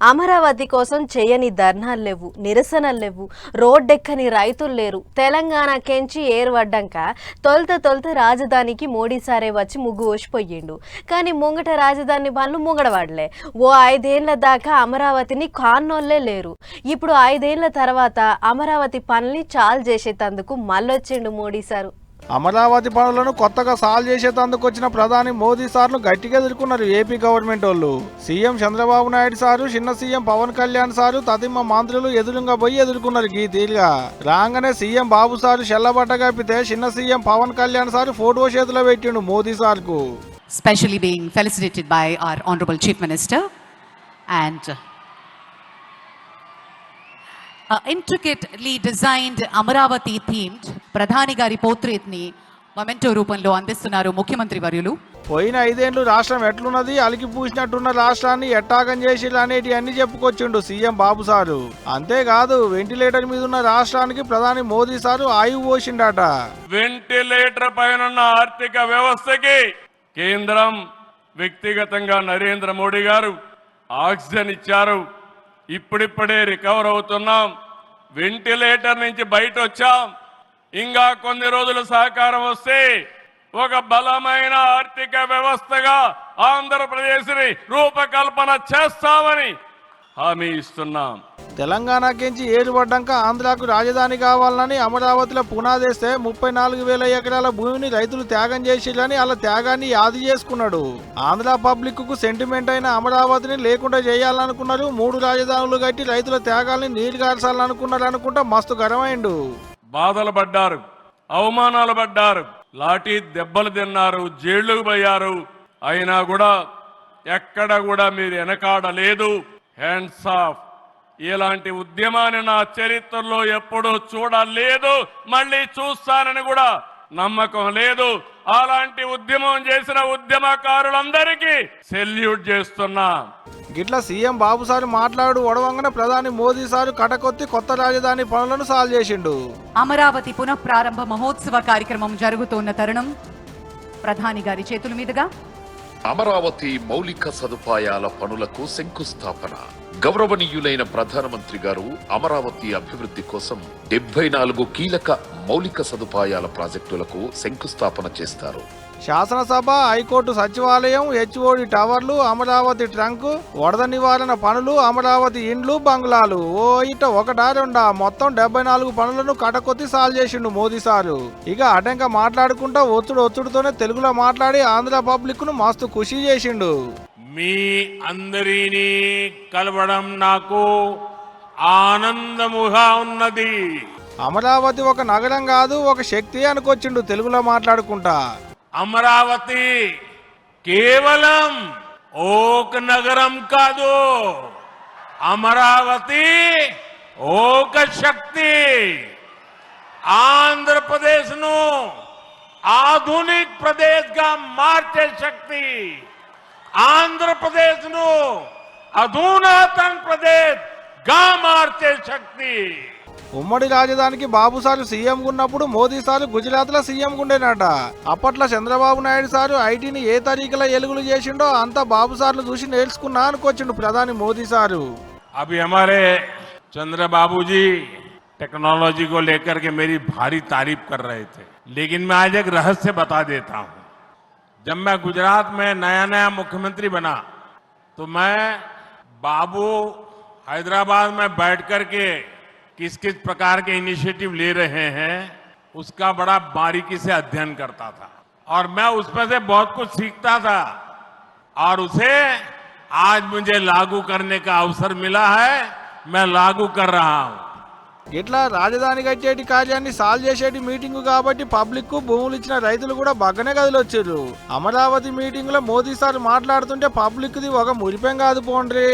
అమరావతి కోసం చేయని ధర్నాలు లేవు, నిరసనలు లేవు, రోడ్డెక్కని రైతులు లేరు. తెలంగాణ కెంచి ఏర్పడ్డాక తొలుత రాజధానికి మోడీ సారే వచ్చి ముగ్గు ఓసిపోయిండు. కానీ ముంగట రాజధాని పనులు ముంగడవాడలే. ఓ 5 ఏళ్ల దాకా అమరావతిని కాన్నోళ్లే లేరు. ఇప్పుడు 5 ఏళ్ల తర్వాత అమరావతి పనుల్ని చాలు చేసేటందుకు మళ్ళొచ్చిండు మోడీ సారు. అమరావతి పనులను కొత్తగా సాల్వ్ చేసేందుకు వచ్చిన ప్రధాని మోదీ సార్ను గట్టిగా ఎదుర్కొన్నారు ఏపీ గవర్నమెంట్ వాళ్ళు. సీఎం చంద్రబాబు నాయుడు సారు, చిన్న సీఎం పవన్ కళ్యాణ్ సారు, తదిమ మంత్రులు ఎదురుగా పోయి ఎదుర్కొన్నారు. ఈ తీరుగా రాగానే సీఎం బాబు సారు చెల్లబట్ట కప్పితే చిన్న CM Pawan Kalyan sir photo చేతిలో పెట్టిండు మోదీ సార్కు. Specially being felicitated by our Honorable Chief Minister and intricately designed Amaravati themed Pradhani Gari portrait ni memento రూపంలో అందిస్తున్నారు ముఖ్యమంత్రి వర్యులు. పోయిన 5 ఏళ్లు రాష్ట్రం ఎట్లున్నది, అలికి పూసినట్టున్న రాష్ట్రాన్ని ఎట్టాగం చేసి అనేటి అన్ని చెప్పుకొచ్చిండు సీఎం బాబు సారు. అంతేకాదు వెంటిలేటర్ మీద ఉన్న రాష్ట్రానికి ప్రధాని మోదీ సారు ఆయువు పోసిండట. వెంటిలేటర్ పైన ఆర్థిక వ్యవస్థకి కేంద్రం వ్యక్తిగతంగా నరేంద్ర మోడీ గారు ఆక్సిజన్ ఇచ్చారు. ఇప్పుడిప్పుడే రికవర్ అవుతున్నాం, వెంటిలేటర్ నుంచి బయట వచ్చాం. ఇంకా కొన్ని రోజులు సహకారం వస్తే ఒక బలమైన ఆర్థిక వ్యవస్థగా ఆంధ్రప్రదేశ్ని రూపకల్పన చేస్తామని హామీ ఇస్తున్నాం. తెలంగాణకించి ఏలుపడ్డాక ఆంధ్రాకు రాజధాని కావాలని అమరావతిలో పునాదేస్తే 34,000 ఎకరాల భూమిని రైతులు త్యాగం చేసిరని అలా త్యాగాన్ని యాది చేసుకున్నాడు. ఆంధ్ర పబ్లిక్ కు సెంటిమెంట్ అయిన అమరావతిని లేకుండా చేయాలనుకున్నారు. 3 రాజధానులు కట్టి రైతుల త్యాగాల్ని నీరు గార్చాలనుకున్నారు. అనుకుంటా మస్తు గరమైండు. బాధలు పడ్డారు, అవమానాలు పడ్డారు, లాఠీ దెబ్బలు తిన్నారు, జైళ్లకు పోయారు. అయినా కూడా ఎక్కడ కూడా మీరు వెనకాడలేదు. Hands of. ఇలాంటి ఉద్యమాన్ని నా చరిత్రలో ఎప్పుడూ చూడలేదు, మళ్ళీ చూస్తానని కూడా నమ్మకం లేదు. అలాంటి ఉద్యమం చేసిన ఉద్యమకారులందరికీ సెల్యూట్ చేస్తున్నా. గిట్లా సీఎం బాబు సారు మాట్లాడు ఒడవంగానే ప్రధాని మోదీ సారు కటకొత్తి కొత్త రాజధాని పనులను సాల్వ్ చేసిండు. అమరావతి పునఃప్రారంభ మహోత్సవ కార్యక్రమం జరుగుతున్న తరుణం ప్రధాని గారి చేతుల మీదుగా అమరావతి మౌలిక సదుపాయాల పనులకు శంకుస్థాపన. గౌరవనీయులైన ప్రధానమంత్రి గారు అమరావతి అభివృద్ధి కోసం 74 కీలక మౌలిక సదుపాయాల ప్రాజెక్టులకు శంకుస్థాపన చేస్తారు. శాసనసభ, హైకోర్టు సచివాలయం, హెచ్ఓడి టవర్లు, అమరావతి ట్రంక్, వరద నివారణ పనులు, అమరావతి ఇండ్లు, బంగ్లాలు, ఓ ఇట ఒకటా రెండా మొత్తం 74 పనులను కటకొత్తి సాల్వ్ చేసిండు మోదీ సారు. ఇక అటంక మాట్లాడుకుంటా ఒత్తుడుతోనే తెలుగులో మాట్లాడి ఆంధ్ర పబ్లిక్ ను మస్తు ఖుషి చేసిండు. మీ అందరినీ కలవడం నాకు ఆనందముగా ఉన్నది. అమరావతి ఒక నగరం కాదు, ఒక శక్తి అనుకొచ్చిండు తెలుగులో మాట్లాడుకుంటా. అమరావతి కేవలం ఒక నగరం కాదు, అమరావతి ఒక శక్తి. ఆంధ్రప్రదేశ్ ను ఆధునిక్ ప్రదేశ్ గా మార్చే శక్తి, ఆంధ్రప్రదేశ్ ను అధునాతన ప్రదేశ్ గా మార్చే శక్తి. ఉమ్మడి రాజధానికి బాబు సారు సీఎం ఉన్నప్పుడు మోదీ సారు గుజరాత్ లో సీఎం ఉండేనట. అప్పట్లో చంద్రబాబు నాయుడు సారు ఐటీని ఏ తరీకలో ఎలుగులు చేసిండో అంతా బాబు సార్లు చూసి నేర్చుకున్నా అనుకొచ్చిండు ప్రధాని మోదీ సారు. अभी हमारे चंद्रबाबू जी टेक्नोलॉजी को लेकर के मेरी भारी तारीफ कर रहे थे, लेकिन मैं आज एक रहस्य बता देता हूं. जब मैं गुजरात में नया मुख्यमंत्री बना तो मैं बाबू हैदराबाद में बैठ कर के किस किस प्रकार के इनिशिएटिव ले रहे हैं उसका बड़ा बारीकी से अध्ययन करता था और मैं उसमें से बहुत कुछ सीखता था और उसे आज मुझे लागू करने का अवसर मिला है. मैं लागू कर रहा हूं. ఇట్లా రాజధాని కట్టేటి కార్యాన్ని సాల్వ్ చేసేటి మీటింగ్ కాబట్టి పబ్లిక్ కు భూములు ఇచ్చిన రైతులు కూడా బగ్గనే కదిలొచ్చారు. అమరావతి మీటింగ్ లో మోదీ సార్ మాట్లాడుతుంటే పబ్లిక్ ది ఒక మురిపెం కాదు పోండ్రి.